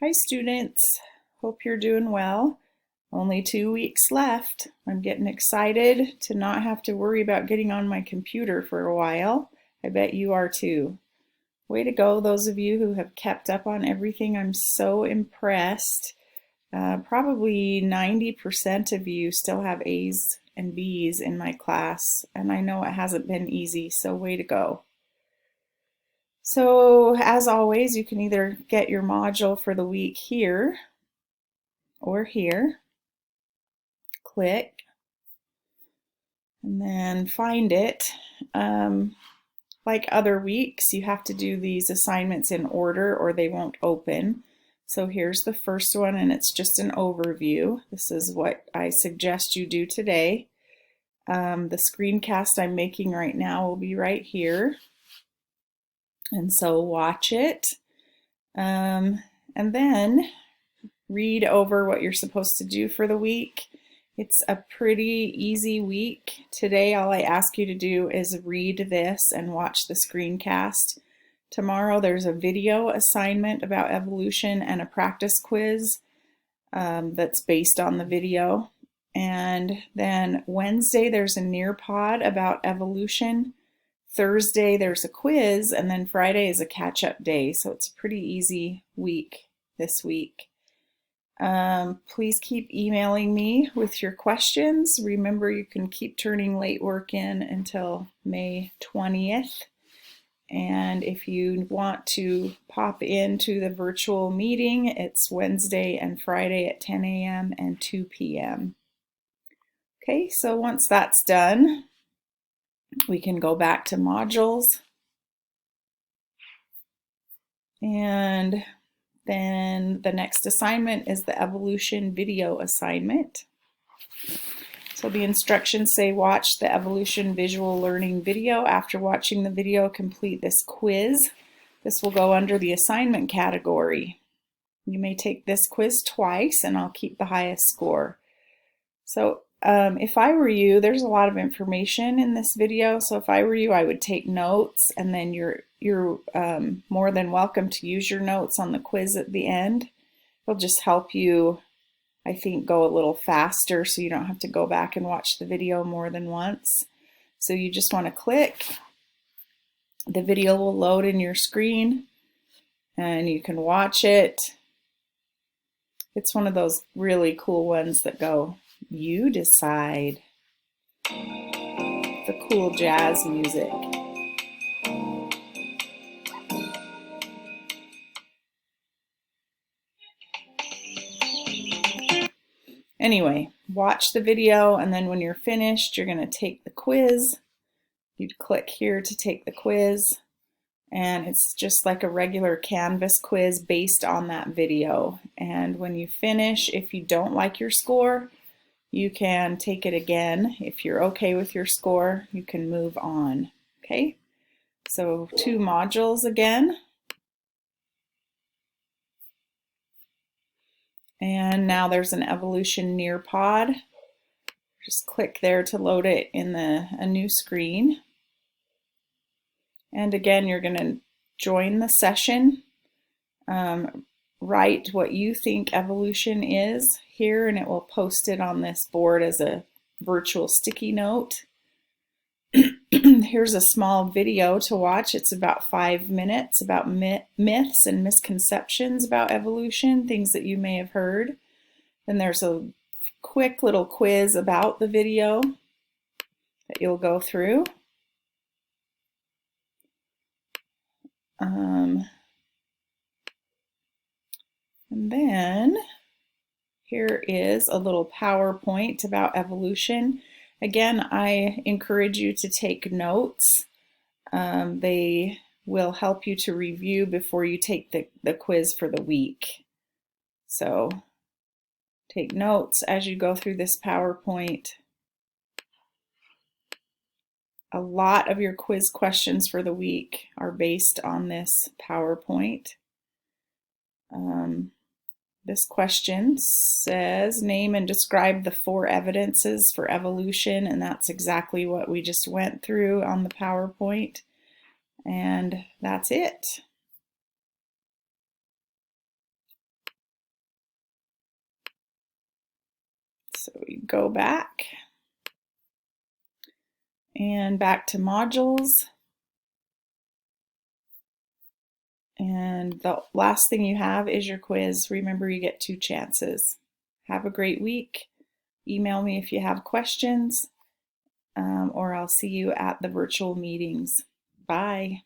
Hi students, hope you're doing well. Only 2 weeks left. I'm getting excited to not have to worry about getting on my computer for a while. I bet you are too. Way to go, those of you who have kept up on everything. I'm so impressed. Probably 90% of you still have A's and B's in my class, and I know it hasn't been easy, so way to go. So as always, you can either get your module for the week here or here. Click and then find it. Like other weeks, you have to do these assignments in order or they won't open. So here's the first one, and it's just an overview. This is what I suggest you do today. The screencast I'm making right now will be right here. And so watch it. And then read over what you're supposed to do for the week. It's a pretty easy week. Today, all I ask you to do is read this and watch the screencast. Tomorrow, there's a video assignment about evolution and a practice quiz that's based on the video. And then Wednesday, there's a Nearpod about evolution. Thursday, there's a quiz, and then Friday is a catch-up day. So it's a pretty easy week this week. Please keep emailing me with your questions. Remember, you can keep turning late work in until May 20th. And if you want to pop into the virtual meeting, it's Wednesday and Friday at 10 a.m. and 2 p.m. Okay, so once that's done, we can go back to modules. And then the next assignment is the evolution video assignment. So the instructions say watch the evolution visual learning video. After watching the video, complete this quiz. This will go under the assignment category. You may take this quiz twice and I'll keep the highest score. So if I were you, there's a lot of information in this video. So if I were you, I would take notes, and then you're more than welcome to use your notes on the quiz at the end. It'll just help you, I think, go a little faster so you don't have to go back and watch the video more than once. So you just want to click. The video will load in your screen and you can watch it. It's one of those really cool ones that go, you decide. The cool jazz music. Anyway, watch the video, and then when you're finished, you're going to take the quiz. You'd click here to take the quiz, and it's just like a regular Canvas quiz based on that video. And when you finish, if you don't like your score, you can take it again. If you're okay with your score, you can move on. Okay, so 2 modules again. And now there's an evolution Nearpod. Just click there to load it in a new screen. And again, you're going to join the session. Write what you think evolution is here, and it will post it on this board as a virtual sticky note. Here's a small video to watch. It's about 5 minutes about myths and misconceptions about evolution, things that you may have heard. Then there's a quick little quiz about the video that you'll go through. And then here is a little PowerPoint about evolution. Again, I encourage you to take notes. They will help you to review before you take the quiz for the week. So take notes as you go through this PowerPoint. A lot of your quiz questions for the week are based on this PowerPoint. This question says, name and describe the 4 evidences for evolution, and that's exactly what we just went through on the PowerPoint. And that's it. So we go back and back to modules. And the last thing you have is your quiz. Remember, you get 2 chances. Have a great week. Email me if you have questions, or I'll see you at the virtual meetings. Bye.